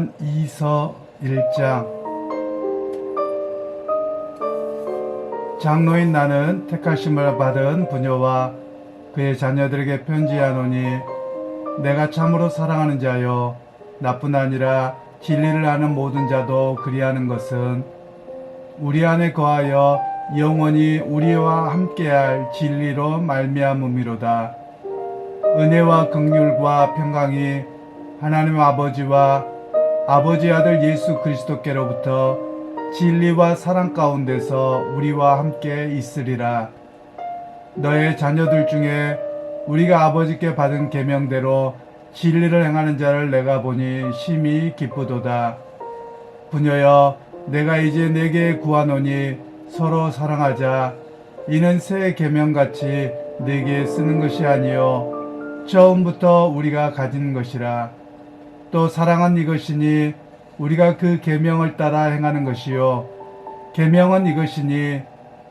요한 2서 1장. 장로인 나는 택하심을 받은 부녀와 그의 자녀들에게 편지하노니, 내가 참으로 사랑하는 자여, 나뿐 아니라 진리를 아는 모든 자도 그리하는 것은 우리 안에 거하여 영원히 우리와 함께할 진리로 말미암음이로다. 은혜와 긍휼과 평강이 하나님 아버지와 아버지 아들 예수 그리스도께로부터 진리와 사랑 가운데서 우리와 함께 있으리라. 너의 자녀들 중에 우리가 아버지께 받은 계명대로 진리를 행하는 자를 내가 보니 심히 기쁘도다. 부녀여, 내가 이제 네게 구하노니 서로 사랑하자. 이는 새 계명같이 네게 쓰는 것이 아니요 처음부터 우리가 가진 것이라. 또 사랑은 이것이니 우리가 그 계명을 따라 행하는 것이요 계명은 이것이니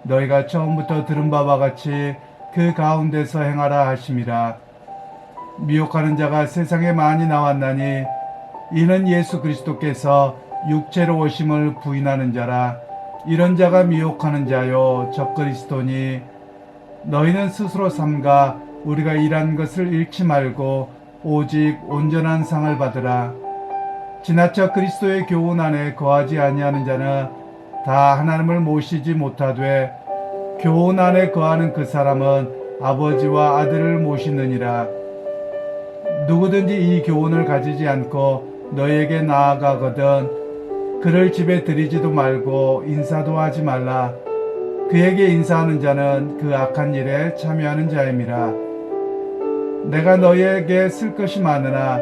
너희가 처음부터 들은 바와 같이 그 가운데서 행하라 하심이라. 미혹하는 자가 세상에 많이 나왔나니 이는 예수 그리스도께서 육체로 오심을 부인하는 자라. 이런 자가 미혹하는 자요 적그리스도니, 너희는 스스로 삼가 우리가 일한 것을 잃지 말고 오직 온전한 상을 받으라. 지나쳐 그리스도의 교훈 안에 거하지 아니하는 자는 다 하나님을 모시지 못하되, 교훈 안에 거하는 그 사람은 아버지와 아들을 모시느니라. 누구든지 이 교훈을 가지지 않고 너희에게 나아가거든 그를 집에 들이지도 말고 인사도 하지 말라. 그에게 인사하는 자는 그 악한 일에 참여하는 자임이라. 내가 너희에게 쓸 것이 많으나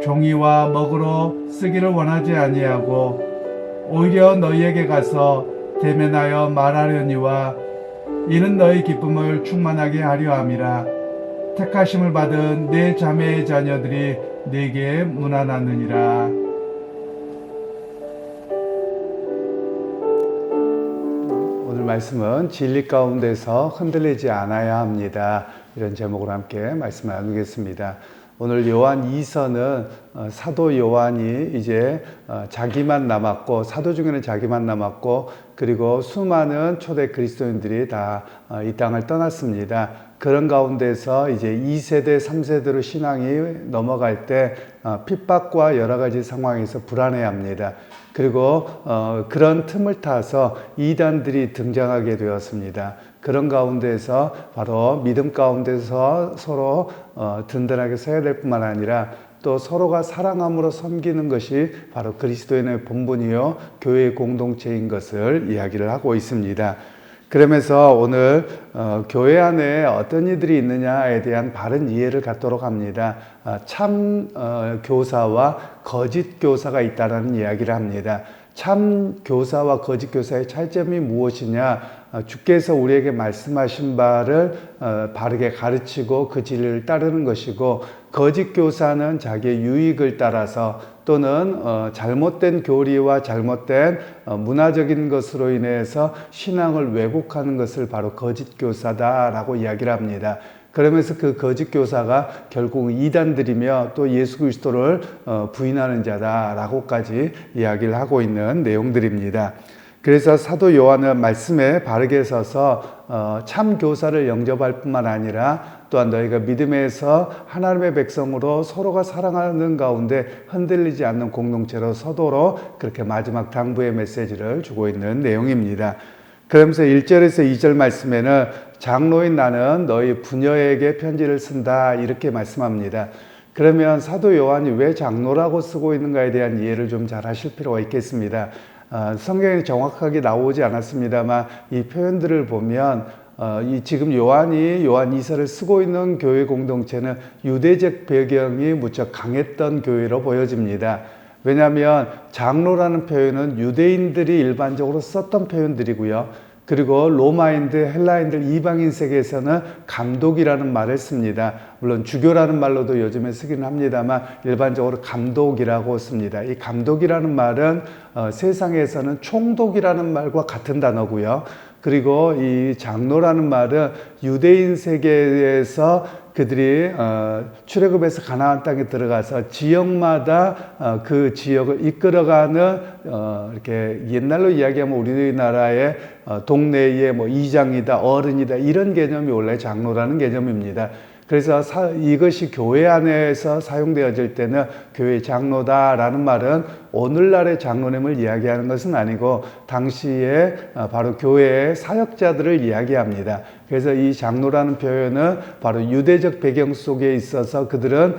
종이와 먹으로 쓰기를 원하지 아니하고 오히려 너희에게 가서 대면하여 말하려니와, 이는 너희 기쁨을 충만하게 하려 함이라. 택하심을 받은 내 자매의 자녀들이 네게 문안하느니라. 오늘 말씀은 진리 가운데서 흔들리지 않아야 합니다. 이런 제목으로 함께 말씀을 나누겠습니다. 오늘 요한 2서는 사도 요한이 이제 자기만 남았고, 사도 중에는 자기만 남았고, 그리고 수많은 초대 그리스도인들이 다 이 땅을 떠났습니다. 그런 가운데서 이제 2세대, 3세대로 신앙이 넘어갈 때 핍박과 여러 가지 상황에서 불안해합니다. 그리고 그런 틈을 타서 이단들이 등장하게 되었습니다. 그런 가운데서 바로 믿음 가운데서 서로 든든하게 서야 될 뿐만 아니라 또 서로가 사랑함으로 섬기는 것이 바로 그리스도인의 본분이요 교회의 공동체인 것을 이야기를 하고 있습니다. 그러면서 오늘 교회 안에 어떤 이들이 있느냐에 대한 바른 이해를 갖도록 합니다. 참 교사와 거짓 교사가 있다는 이야기를 합니다. 참 교사와 거짓 교사의 차이점이 무엇이냐? 주께서 우리에게 말씀하신 바를 바르게 가르치고 그 진리를 따르는 것이고, 거짓 교사는 자기의 유익을 따라서 또는 잘못된 교리와 잘못된 문화적인 것으로 인해서 신앙을 왜곡하는 것을 바로 거짓 교사다라고 이야기를 합니다. 그러면서 그 거짓 교사가 결국 이단들이며 또 예수 그리스도를 부인하는 자다라고까지 이야기를 하고 있는 내용들입니다. 그래서 사도 요한은 말씀에 바르게 서서 참 교사를 영접할 뿐만 아니라 또한 너희가 믿음에서 하나님의 백성으로 서로가 사랑하는 가운데 흔들리지 않는 공동체로 서도록 그렇게 마지막 당부의 메시지를 주고 있는 내용입니다. 그러면서 1절에서 2절 말씀에는 장로인 나는 너희 부녀에게 편지를 쓴다 이렇게 말씀합니다. 그러면 사도 요한이 왜 장로라고 쓰고 있는가에 대한 이해를 좀 잘 하실 필요가 있겠습니다. 성경에 정확하게 나오지 않았습니다만 이 표현들을 보면 지금 요한이 요한 2서를 쓰고 있는 교회 공동체는 유대적 배경이 무척 강했던 교회로 보여집니다. 왜냐하면 장로라는 표현은 유대인들이 일반적으로 썼던 표현들이고요. 그리고 로마인들, 헬라인들, 이방인 세계에서는 감독이라는 말을 씁니다. 물론 주교라는 말로도 요즘에 쓰기는 합니다만 일반적으로 감독이라고 씁니다. 이 감독이라는 말은 세상에서는 총독이라는 말과 같은 단어고요. 그리고 이 장로라는 말은 유대인 세계에서 그들이 출애굽에서 가나안 땅에 들어가서 지역마다 그 지역을 이끌어가는 이렇게 옛날로 이야기하면 우리나라의 동네의 뭐 이장이다, 어른이다 이런 개념이 원래 장로라는 개념입니다. 그래서 이것이 교회 안에서 사용되어질 때는 교회 장로다라는 말은 오늘날의 장로님을 이야기하는 것은 아니고 당시에 바로 교회의 사역자들을 이야기합니다. 그래서 이 장로라는 표현은 바로 유대적 배경 속에 있어서 그들은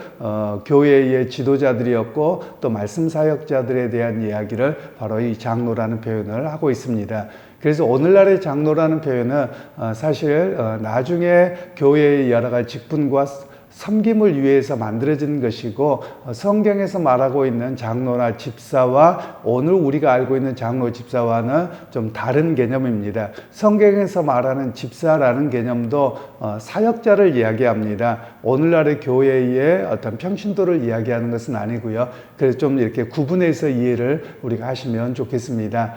교회의 지도자들이었고 또 말씀 사역자들에 대한 이야기를 바로 이 장로라는 표현을 하고 있습니다. 그래서 오늘날의 장로라는 표현은 사실 나중에 교회의 여러 가지 직분과 섬김을 위해서 만들어진 것이고 성경에서 말하고 있는 장로나 집사와 오늘 우리가 알고 있는 장로 집사와는 좀 다른 개념입니다. 성경에서 말하는 집사라는 개념도 사역자를 이야기합니다. 오늘날의 교회의 어떤 평신도를 이야기하는 것은 아니고요. 그래서 좀 이렇게 구분해서 이해를 우리가 하시면 좋겠습니다.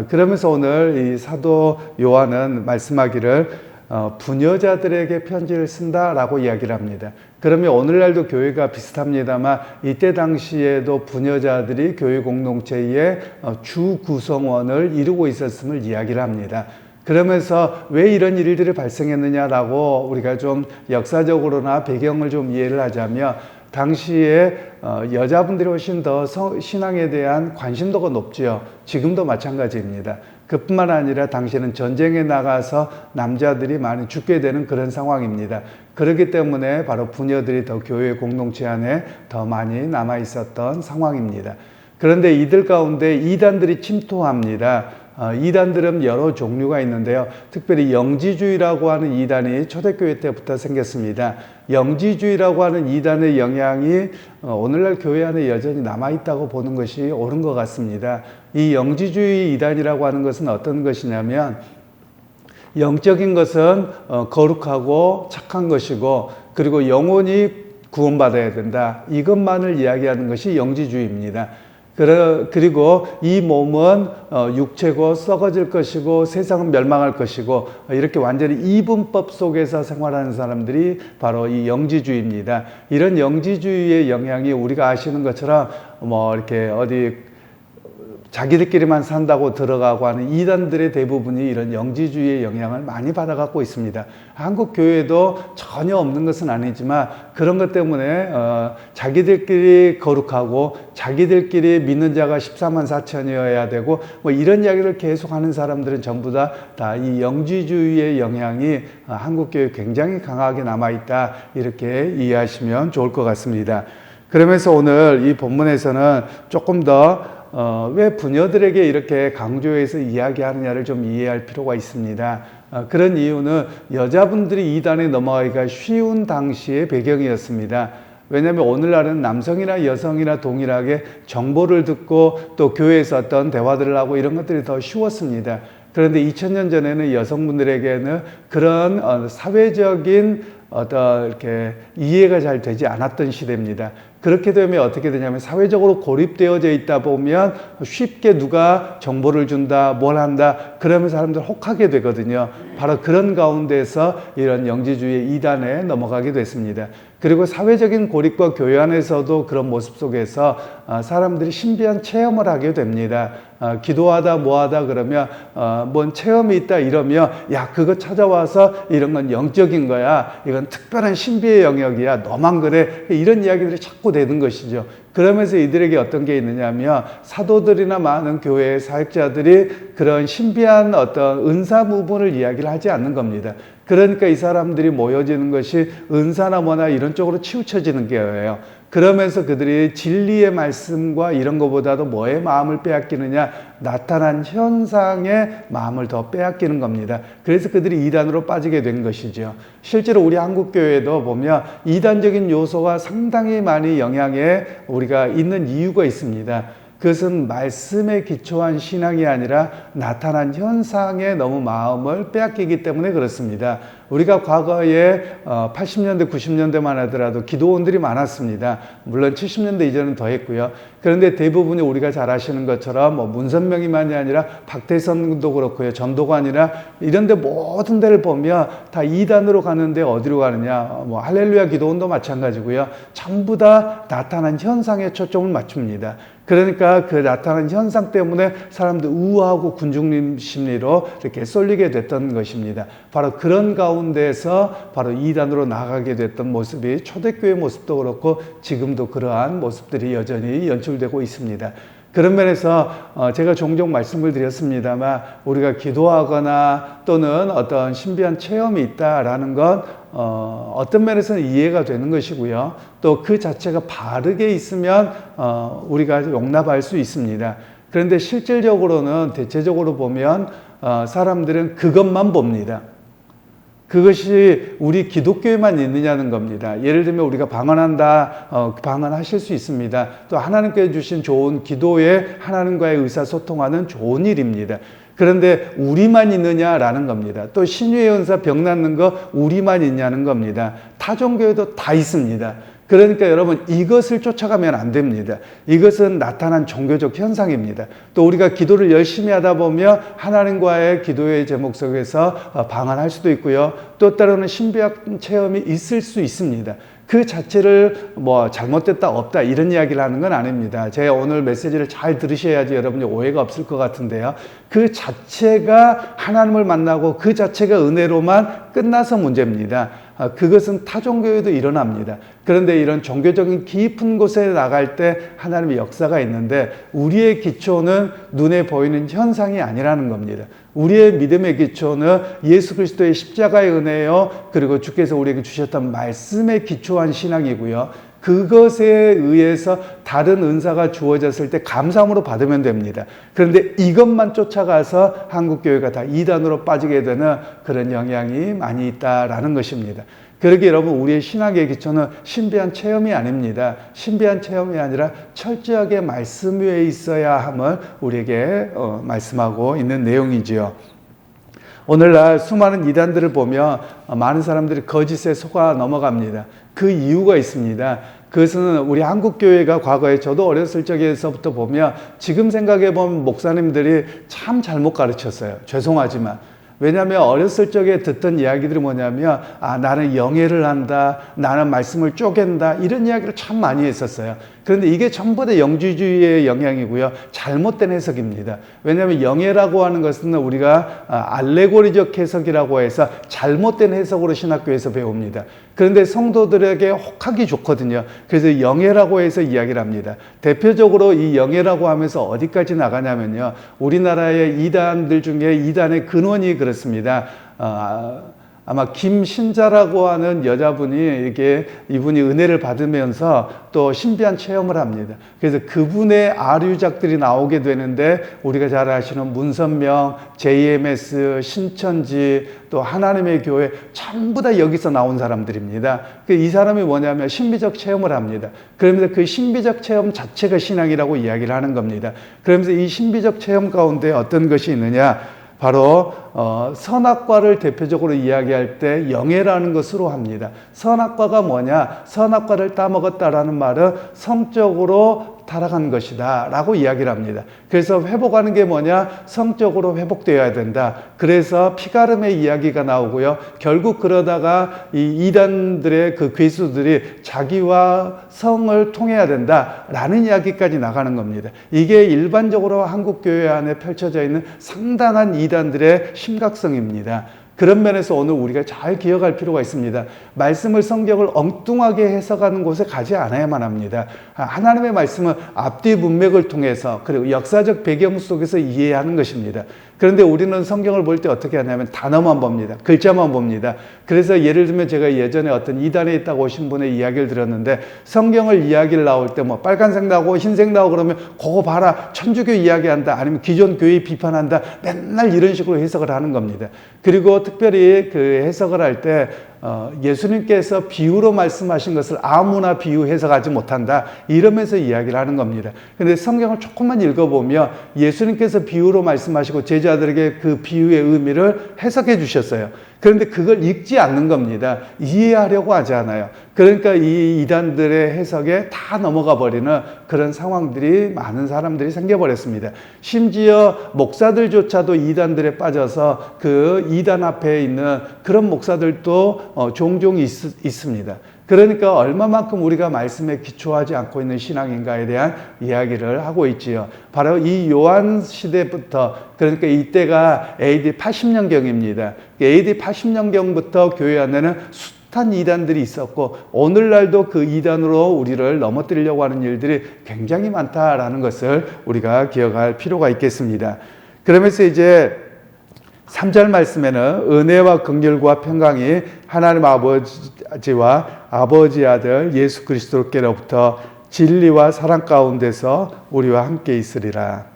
그러면서 오늘 이 사도 요한은 말씀하기를 부녀자들에게 편지를 쓴다라고 이야기를 합니다. 그러면 오늘날도 교회가 비슷합니다만 이때 당시에도 부녀자들이 교회 공동체의 주 구성원을 이루고 있었음을 이야기를 합니다. 그러면서 왜 이런 일들이 발생했느냐라고 우리가 좀 역사적으로나 배경을 좀 이해를 하자면 당시에 여자분들이 훨씬 더 신앙에 대한 관심도가 높지요. 지금도 마찬가지입니다. 그뿐만 아니라 당시에는 전쟁에 나가서 남자들이 많이 죽게 되는 그런 상황입니다. 그렇기 때문에 바로 부녀들이 더 교회 공동체 안에 더 많이 남아 있었던 상황입니다. 그런데 이들 가운데 이단들이 침투합니다. 이단들은 여러 종류가 있는데요. 특별히 영지주의라고 하는 이단이 초대교회 때부터 생겼습니다. 영지주의라고 하는 이단의 영향이 오늘날 교회 안에 여전히 남아있다고 보는 것이 옳은 것 같습니다. 이 영지주의 이단이라고 하는 것은 어떤 것이냐면 영적인 것은 거룩하고 착한 것이고 그리고 영혼이 구원받아야 된다. 이것만을 이야기하는 것이 영지주의입니다. 그리고 이 몸은 육체고 썩어질 것이고 세상은 멸망할 것이고 이렇게 완전히 이분법 속에서 생활하는 사람들이 바로 이 영지주의입니다. 이런 영지주의의 영향이 우리가 아시는 것처럼 뭐 이렇게 어디 자기들끼리만 산다고 들어가고 하는 이단들의 대부분이 이런 영지주의의 영향을 많이 받아갖고 있습니다. 한국 교회도 전혀 없는 것은 아니지만 그런 것 때문에 자기들끼리 거룩하고 자기들끼리 믿는 자가 14만 4천이어야 되고 뭐 이런 이야기를 계속하는 사람들은 전부 다 이 영지주의의 영향이 한국 교회에 굉장히 강하게 남아있다 이렇게 이해하시면 좋을 것 같습니다. 그러면서 오늘 이 본문에서는 조금 더 왜 부녀들에게 이렇게 강조해서 이야기하느냐를 좀 이해할 필요가 있습니다. 그런 이유는 여자분들이 이단에 넘어가기가 쉬운 당시의 배경이었습니다. 왜냐하면 오늘날은 남성이나 여성이나 동일하게 정보를 듣고 또 교회에서 어떤 대화들을 하고 이런 것들이 더 쉬웠습니다. 그런데 2000년 전에는 여성분들에게는 그런 사회적인 이렇게 이해가 잘 되지 않았던 시대입니다. 그렇게 되면 어떻게 되냐면 사회적으로 고립되어져 있다 보면 쉽게 누가 정보를 준다, 뭘 한다, 그러면 사람들 혹하게 되거든요. 바로 그런 가운데서 이런 영지주의 이단에 넘어가게 됐습니다. 그리고 사회적인 고립과 교회 안에서도 그런 모습 속에서 사람들이 신비한 체험을 하게 됩니다. 기도하다 뭐하다 그러면 뭔 체험이 있다 이러면 야 그거 찾아와서 이런 건 영적인 거야, 이건 특별한 신비의 영역이야, 너만 그래, 이런 이야기들이 자꾸 되는 것이죠. 그러면서 이들에게 어떤 게 있느냐면 사도들이나 많은 교회의 사역자들이 그런 신비한 어떤 은사 부분을 이야기를 하지 않는 겁니다. 그러니까 이 사람들이 모여지는 것이 은사나 뭐나 이런 쪽으로 치우쳐지는 거예요. 그러면서 그들이 진리의 말씀과 이런 것보다도 뭐에 마음을 빼앗기느냐, 나타난 현상에 마음을 더 빼앗기는 겁니다. 그래서 그들이 이단으로 빠지게 된 것이죠. 실제로 우리 한국교회도 보면 이단적인 요소가 상당히 많이 영향에 우리가 있는 이유가 있습니다. 그것은 말씀에 기초한 신앙이 아니라 나타난 현상에 너무 마음을 빼앗기기 때문에 그렇습니다. 우리가 과거에 80년대, 90년대만 하더라도 기도원들이 많았습니다. 물론 70년대 이전은 더 했고요. 그런데 대부분이 우리가 잘 아시는 것처럼 뭐 문선명이만이 아니라 박태선도 그렇고요. 전도관이나 이런 데 모든 데를 보면 다 이단으로 가는데 어디로 가느냐. 뭐 할렐루야 기도원도 마찬가지고요. 전부 다 나타난 현상에 초점을 맞춥니다. 그러니까 그 나타난 현상 때문에 사람들 우아하고 군중 심리로 이렇게 쏠리게 됐던 것입니다. 바로 그런 가운데서 바로 이단으로 나가게 됐던 모습이 초대교회 모습도 그렇고 지금도 그러한 모습들이 여전히 연출되고 있습니다. 그런 면에서 제가 종종 말씀을 드렸습니다만 우리가 기도하거나 또는 어떤 신비한 체험이 있다라는 건 어떤 면에서는 이해가 되는 것이고요. 또 그 자체가 바르게 있으면 우리가 용납할 수 있습니다. 그런데 실질적으로는 대체적으로 보면 사람들은 그것만 봅니다. 그것이 우리 기독교에만 있느냐는 겁니다. 예를 들면 우리가 방언한다, 방언하실 수 있습니다. 또 하나님께서 주신 좋은 기도에 하나님과의 의사소통하는 좋은 일입니다. 그런데 우리만 있느냐라는 겁니다. 또 신유의 은사 병 낫는 거 우리만 있냐는 겁니다. 타 종교에도 다 있습니다. 그러니까 여러분 이것을 쫓아가면 안 됩니다. 이것은 나타난 종교적 현상입니다. 또 우리가 기도를 열심히 하다 보면 하나님과의 기도의 제목 속에서 방언할 수도 있고요. 또 때로는 신비한 체험이 있을 수 있습니다. 그 자체를 뭐 잘못됐다 없다 이런 이야기를 하는 건 아닙니다. 제가 오늘 메시지를 잘 들으셔야지 여러분이 오해가 없을 것 같은데요. 그 자체가 하나님을 만나고 그 자체가 은혜로만 끝나서 문제입니다. 그것은 타 종교에도 일어납니다. 그런데 이런 종교적인 깊은 곳에 나갈 때 하나님의 역사가 있는데 우리의 기초는 눈에 보이는 현상이 아니라는 겁니다. 우리의 믿음의 기초는 예수 그리스도의 십자가의 은혜요. 그리고 주께서 우리에게 주셨던 말씀에 기초한 신앙이고요. 그것에 의해서 다른 은사가 주어졌을 때 감사함으로 받으면 됩니다. 그런데 이것만 쫓아가서 한국교회가 다 이단으로 빠지게 되는 그런 영향이 많이 있다라는 것입니다. 그러기에 여러분 우리의 신학의 기초는 신비한 체험이 아닙니다. 신비한 체험이 아니라 철저하게 말씀 위에 있어야 함을 우리에게 말씀하고 있는 내용이지요. 오늘날 수많은 이단들을 보면 많은 사람들이 거짓에 속아 넘어갑니다. 그 이유가 있습니다. 그것은 우리 한국교회가 과거에 저도 어렸을 적에서부터 보면 지금 생각해 보면 목사님들이 참 잘못 가르쳤어요. 죄송하지만. 왜냐하면 어렸을 적에 듣던 이야기들이 뭐냐면 나는 영예를 한다, 나는 말씀을 쪼갠다 이런 이야기를 참 많이 했었어요. 그런데 이게 전부 다 영지주의의 영향이고요. 잘못된 해석입니다. 왜냐하면 영예라고 하는 것은 우리가 알레고리적 해석이라고 해서 잘못된 해석으로 신학교에서 배웁니다. 그런데 성도들에게 혹하기 좋거든요. 그래서 영예라고 해서 이야기를 합니다. 대표적으로 이 영예라고 하면서 어디까지 나가냐면요. 우리나라의 이단들 중에 이단의 근원이 그렇습니다. 아마 김신자라고 하는 여자분이 이분이 은혜를 받으면서 또 신비한 체험을 합니다. 그래서 그분의 아류작들이 나오게 되는데 우리가 잘 아시는 문선명, JMS, 신천지, 또 하나님의 교회 전부 다 여기서 나온 사람들입니다. 이 사람이 뭐냐면 신비적 체험을 합니다. 그러면서 그 신비적 체험 자체가 신앙이라고 이야기를 하는 겁니다. 그러면서 이 신비적 체험 가운데 어떤 것이 있느냐? 바로 선악과를 대표적으로 이야기할 때 영예라는 것으로 합니다. 선악과가 뭐냐? 선악과를 따먹었다라는 말은 성적으로 타락한 것이다 라고 이야기를 합니다. 그래서 회복하는 게 뭐냐? 성적으로 회복되어야 된다. 그래서 피가름의 이야기가 나오고요. 결국 그러다가 이 이단들의 그 괴수들이 자기와 성을 통해야 된다 라는 이야기까지 나가는 겁니다. 이게 일반적으로 한국교회 안에 펼쳐져 있는 상당한 이단들의 심각성입니다. 그런 면에서 오늘 우리가 잘 기억할 필요가 있습니다. 말씀을 성경을 엉뚱하게 해석하는 곳에 가지 않아야만 합니다. 하나님의 말씀은 앞뒤 문맥을 통해서 그리고 역사적 배경 속에서 이해하는 것입니다. 그런데 우리는 성경을 볼 때 어떻게 하냐면 단어만 봅니다. 글자만 봅니다. 그래서 예를 들면 제가 예전에 어떤 이단에 있다고 오신 분의 이야기를 들었는데 성경을 이야기를 나올 때 뭐 빨간색 나오고 흰색 나오고 그러면 그거 봐라 천주교 이야기한다 아니면 기존 교회 비판한다 맨날 이런 식으로 해석을 하는 겁니다. 그리고 특별히 그 해석을 할 때 예수님께서 비유로 말씀하신 것을 아무나 비유 해석하지 못한다, 이러면서 이야기를 하는 겁니다. 그런데 성경을 조금만 읽어보면 예수님께서 비유로 말씀하시고 제자들에게 그 비유의 의미를 해석해 주셨어요. 그런데 그걸 읽지 않는 겁니다. 이해하려고 하지 않아요. 그러니까 이 이단들의 해석에 다 넘어가 버리는 그런 상황들이 많은 사람들이 생겨버렸습니다. 심지어 목사들조차도 이단들에 빠져서 그 이단 앞에 있는 그런 목사들도 종종 있습니다. 그러니까 얼마만큼 우리가 말씀에 기초하지 않고 있는 신앙인가에 대한 이야기를 하고 있지요. 바로 이 요한 시대부터, 그러니까 이때가 AD 80년경입니다. AD 80년경부터 교회 안에는 숱한 이단들이 있었고 오늘날도 그 이단으로 우리를 넘어뜨리려고 하는 일들이 굉장히 많다라는 것을 우리가 기억할 필요가 있겠습니다. 그러면서 이제 3절 말씀에는 은혜와 긍휼과 평강이 하나님 아버지와 아버지 아들 예수 그리스도께로부터 진리와 사랑 가운데서 우리와 함께 있으리라.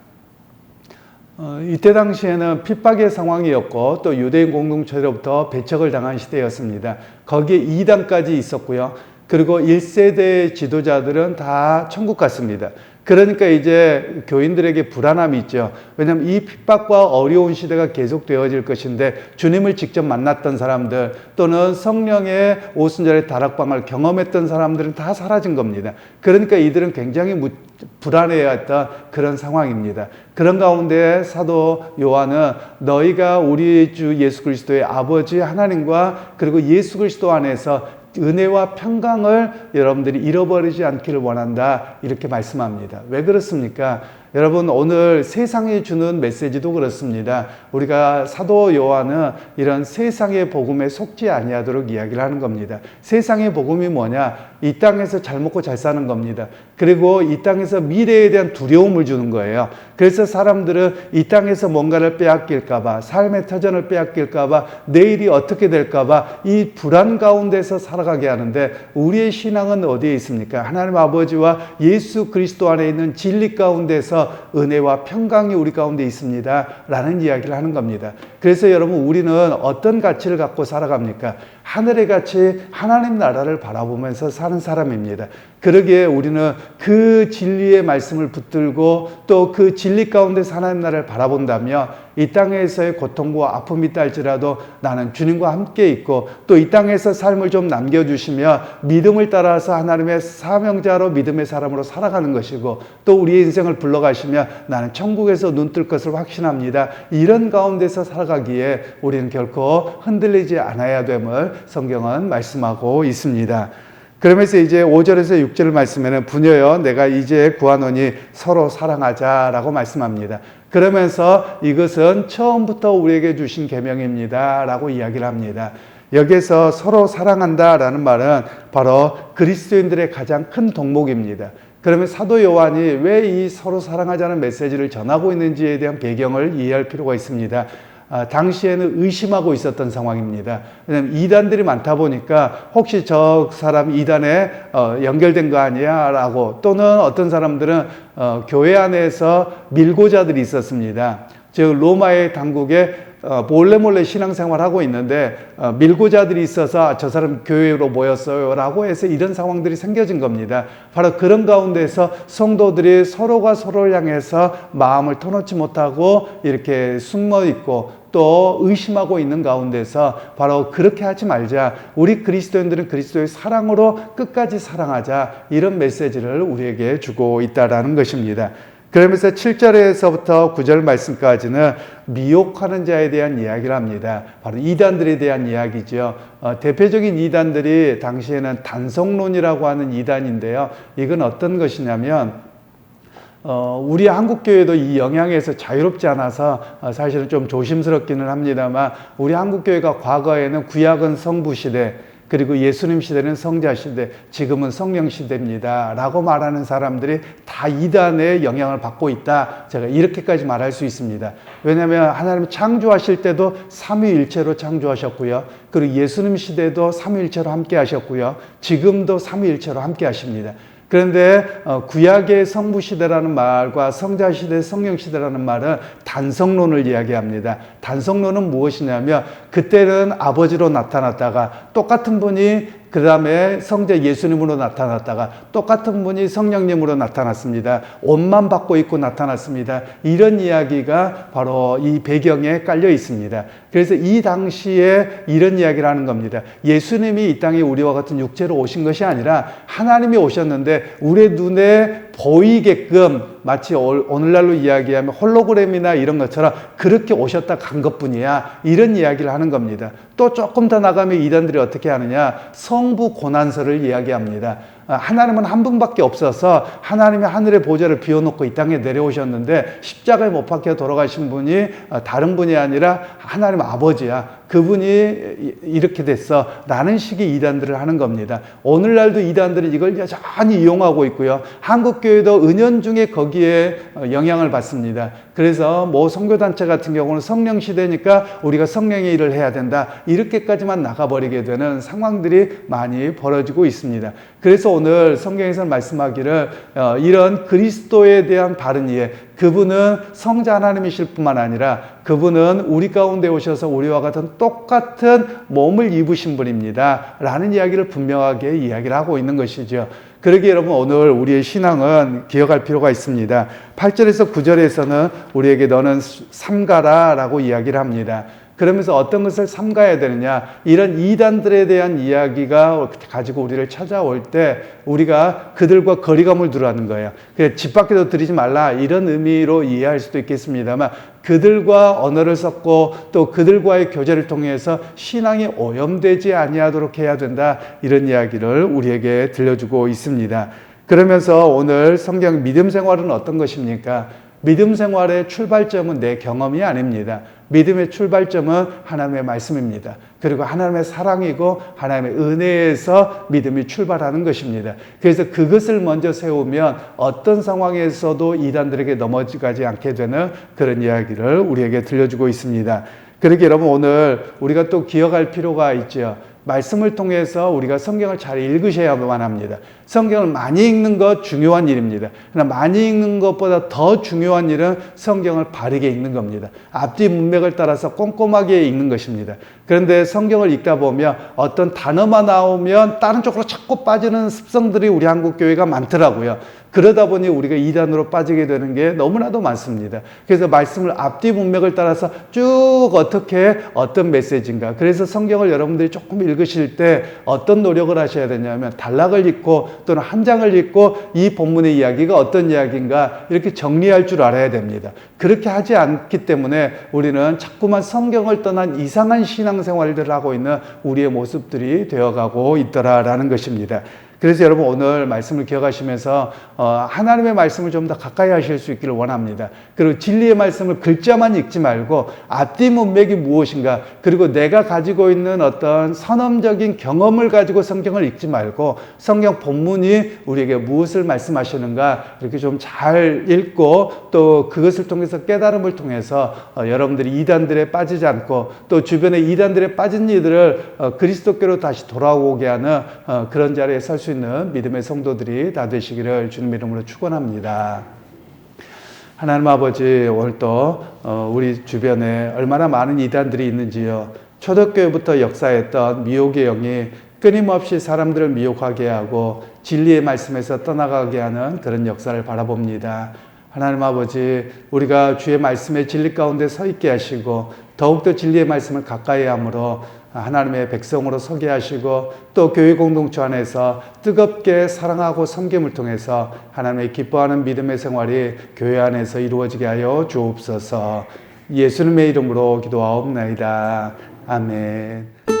이때 당시에는 핍박의 상황이었고 또 유대인 공동체로부터 배척을 당한 시대였습니다. 거기에 이단까지 있었고요. 그리고 1세대 지도자들은 다 천국 갔습니다. 그러니까 이제 교인들에게 불안함이 있죠. 왜냐하면 이 핍박과 어려운 시대가 계속 되어질 것인데 주님을 직접 만났던 사람들 또는 성령의 오순절의 다락방을 경험했던 사람들은 다 사라진 겁니다. 그러니까 이들은 굉장히 불안해했던 그런 상황입니다. 그런 가운데 사도 요한은 너희가 우리 주 예수 그리스도의 아버지 하나님과 그리고 예수 그리스도 안에서 은혜와 평강을 여러분들이 잃어버리지 않기를 원한다, 이렇게 말씀합니다. 왜 그렇습니까? 여러분, 오늘 세상이 주는 메시지도 그렇습니다. 우리가 사도 요한은 이런 세상의 복음에 속지 아니하도록 이야기를 하는 겁니다. 세상의 복음이 뭐냐? 이 땅에서 잘 먹고 잘 사는 겁니다. 그리고 이 땅에서 미래에 대한 두려움을 주는 거예요. 그래서 사람들은 이 땅에서 뭔가를 빼앗길까 봐, 삶의 터전을 빼앗길까 봐, 내일이 어떻게 될까 봐 이 불안 가운데서 살아가게 하는데, 우리의 신앙은 어디에 있습니까? 하나님 아버지와 예수 그리스도 안에 있는 진리 가운데서 은혜와 평강이 우리 가운데 있습니다 라는 이야기를 하는 겁니다. 그래서 여러분, 우리는 어떤 가치를 갖고 살아갑니까? 하늘의 가치, 하나님 나라를 바라보면서 사는 사람입니다. 그러기에 우리는 그 진리의 말씀을 붙들고 또 그 진리 가운데서 하나님 나라를 바라본다면 이 땅에서의 고통과 아픔이 있다 할지라도 나는 주님과 함께 있고 또 이 땅에서 삶을 좀 남겨주시며 믿음을 따라서 하나님의 사명자로 믿음의 사람으로 살아가는 것이고 또 우리의 인생을 불러가시며 나는 천국에서 눈뜰 것을 확신합니다. 이런 가운데서 살아가기에 우리는 결코 흔들리지 않아야 됨을 성경은 말씀하고 있습니다. 그러면서 이제 5절에서 6절 말씀에는 부녀여 내가 이제 구하노니 서로 사랑하자라고 말씀합니다. 그러면서 이것은 처음부터 우리에게 주신 계명입니다 라고 이야기를 합니다. 여기에서 서로 사랑한다라는 말은 바로 그리스도인들의 가장 큰 덕목입니다. 그러면 사도 요한이 왜 이 서로 사랑하자는 메시지를 전하고 있는지에 대한 배경을 이해할 필요가 있습니다. 당시에는 의심하고 있었던 상황입니다. 왜냐하면 이단들이 많다 보니까 혹시 저 사람이 이단에 연결된 거 아니야? 라고, 또는 어떤 사람들은 교회 안에서 밀고자들이 있었습니다. 즉 로마의 당국에 몰래 신앙생활하고 있는데 밀고자들이 있어서 저 사람 교회로 모였어요 라고 해서 이런 상황들이 생겨진 겁니다. 바로 그런 가운데서 성도들이 서로가 서로를 향해서 마음을 터놓지 못하고 이렇게 숨어 있고 또 의심하고 있는 가운데서 바로 그렇게 하지 말자, 우리 그리스도인들은 그리스도의 사랑으로 끝까지 사랑하자, 이런 메시지를 우리에게 주고 있다라는 것입니다. 그러면서 7절에서부터 9절 말씀까지는 미혹하는 자에 대한 이야기를 합니다. 바로 이단들에 대한 이야기죠. 대표적인 이단들이 당시에는 단성론이라고 하는 이단인데요. 이건 어떤 것이냐면 우리 한국교회도 이 영향에서 자유롭지 않아서 사실은 좀 조심스럽기는 합니다만, 우리 한국교회가 과거에는 구약은 성부시대, 그리고 예수님 시대는 성자 시대, 지금은 성령 시대입니다 라고 말하는 사람들이 다 이단의 영향을 받고 있다, 제가 이렇게까지 말할 수 있습니다. 왜냐하면 하나님 창조하실 때도 삼위일체로 창조하셨고요, 그리고 예수님 시대도 삼위일체로 함께 하셨고요, 지금도 삼위일체로 함께 하십니다. 그런데 구약의 성부시대라는 말과 성자시대, 성령시대라는 말은 단성론을 이야기합니다. 단성론은 무엇이냐면 그때는 아버지로 나타났다가 똑같은 분이 그 다음에 성자 예수님으로 나타났다가 똑같은 분이 성령님으로 나타났습니다. 옷만 받고 입고 나타났습니다. 이런 이야기가 바로 이 배경에 깔려 있습니다. 그래서 이 당시에 이런 이야기를 하는 겁니다. 예수님이 이 땅에 우리와 같은 육체로 오신 것이 아니라 하나님이 오셨는데 우리 눈에 보이게끔 마치 오늘날로 이야기하면 홀로그램이나 이런 것처럼 그렇게 오셨다 간 것뿐이야. 이런 이야기를 하는 겁니다. 또 조금 더 나가면 이단들이 어떻게 하느냐? 성부 고난설을 이야기합니다. 하나님은 한 분밖에 없어서 하나님이 하늘의 보좌를 비워놓고 이 땅에 내려오셨는데 십자가에 못 박혀 돌아가신 분이 다른 분이 아니라 하나님 아버지야. 그분이 이렇게 됐어. 라는 식의 이단들을 하는 겁니다. 오늘날도 이단들은 이걸 여전히 이용하고 있고요. 한국교회도 은연중에 거기에 영향을 받습니다. 그래서 뭐 선교단체 같은 경우는 성령 시대니까 우리가 성령의 일을 해야 된다. 이렇게까지만 나가버리게 되는 상황들이 많이 벌어지고 있습니다. 그래서 오늘 성경에서는 말씀하기를 이런 그리스도에 대한 바른 이해, 그분은 성자 하나님이실 뿐만 아니라 그분은 우리 가운데 오셔서 우리와 같은 똑같은 몸을 입으신 분입니다. 라는 이야기를 분명하게 이야기를 하고 있는 것이죠. 그러기에 여러분 오늘 우리의 신앙은 기억할 필요가 있습니다. 8절에서 9절에서는 우리에게 너는 삼가라 라고 이야기를 합니다. 그러면서 어떤 것을 삼가야 되느냐, 이런 이단들에 대한 이야기가 가지고 우리를 찾아올 때 우리가 그들과 거리감을 두라는 거예요. 집 밖에도 들이지 말라 이런 의미로 이해할 수도 있겠습니다만 그들과 언어를 섞고 또 그들과의 교제를 통해서 신앙이 오염되지 아니하도록 해야 된다, 이런 이야기를 우리에게 들려주고 있습니다. 그러면서 오늘 성경 믿음 생활은 어떤 것입니까? 믿음 생활의 출발점은 내 경험이 아닙니다. 믿음의 출발점은 하나님의 말씀입니다. 그리고 하나님의 사랑이고 하나님의 은혜에서 믿음이 출발하는 것입니다. 그래서 그것을 먼저 세우면 어떤 상황에서도 이단들에게 넘어가지 않게 되는 그런 이야기를 우리에게 들려주고 있습니다. 그러기 여러분 오늘 우리가 또 기억할 필요가 있죠. 말씀을 통해서 우리가 성경을 잘 읽으셔야만 합니다. 성경을 많이 읽는 것 중요한 일입니다. 그러나 많이 읽는 것보다 더 중요한 일은 성경을 바르게 읽는 겁니다. 앞뒤 문맥을 따라서 꼼꼼하게 읽는 것입니다. 그런데 성경을 읽다 보면 어떤 단어만 나오면 다른 쪽으로 자꾸 빠지는 습성들이 우리 한국 교회가 많더라고요. 그러다 보니 우리가 이단으로 빠지게 되는 게 너무나도 많습니다. 그래서 말씀을 앞뒤 문맥을 따라서 쭉 어떻게 어떤 메시지인가. 그래서 성경을 여러분들이 조금 읽으실 때 어떤 노력을 하셔야 되냐면 단락을 읽고 또는 한 장을 읽고 이 본문의 이야기가 어떤 이야기인가 이렇게 정리할 줄 알아야 됩니다. 그렇게 하지 않기 때문에 우리는 자꾸만 성경을 떠난 이상한 신앙생활들을 하고 있는 우리의 모습들이 되어가고 있더라라는 것입니다. 그래서 여러분 오늘 말씀을 기억하시면서 하나님의 말씀을 좀 더 가까이 하실 수 있기를 원합니다. 그리고 진리의 말씀을 글자만 읽지 말고 앞뒤 문맥이 무엇인가, 그리고 내가 가지고 있는 어떤 선험적인 경험을 가지고 성경을 읽지 말고 성경 본문이 우리에게 무엇을 말씀하시는가 이렇게 좀 잘 읽고 또 그것을 통해서 깨달음을 통해서 여러분들이 이단들에 빠지지 않고 또 주변에 이단들에 빠진 이들을 그리스도께로 다시 돌아오게 하는 그런 자리에 설 수 있는 믿음의 성도들이 다 되시기를 주님 이름으로 축원합니다. 하나님 아버지, 오늘 또 우리 주변에 얼마나 많은 이단들이 있는지요. 초대교회부터 역사했던 미혹의 영이 끊임없이 사람들을 미혹하게 하고 진리의 말씀에서 떠나가게 하는 그런 역사를 바라봅니다. 하나님 아버지, 우리가 주의 말씀의 진리 가운데 서 있게 하시고 더욱더 진리의 말씀을 가까이 함으로 하나님의 백성으로 서게 하시고 또 교회 공동체 안에서 뜨겁게 사랑하고 섬김을 통해서 하나님의 기뻐하는 믿음의 생활이 교회 안에서 이루어지게 하여 주옵소서. 예수님의 이름으로 기도하옵나이다. 아멘.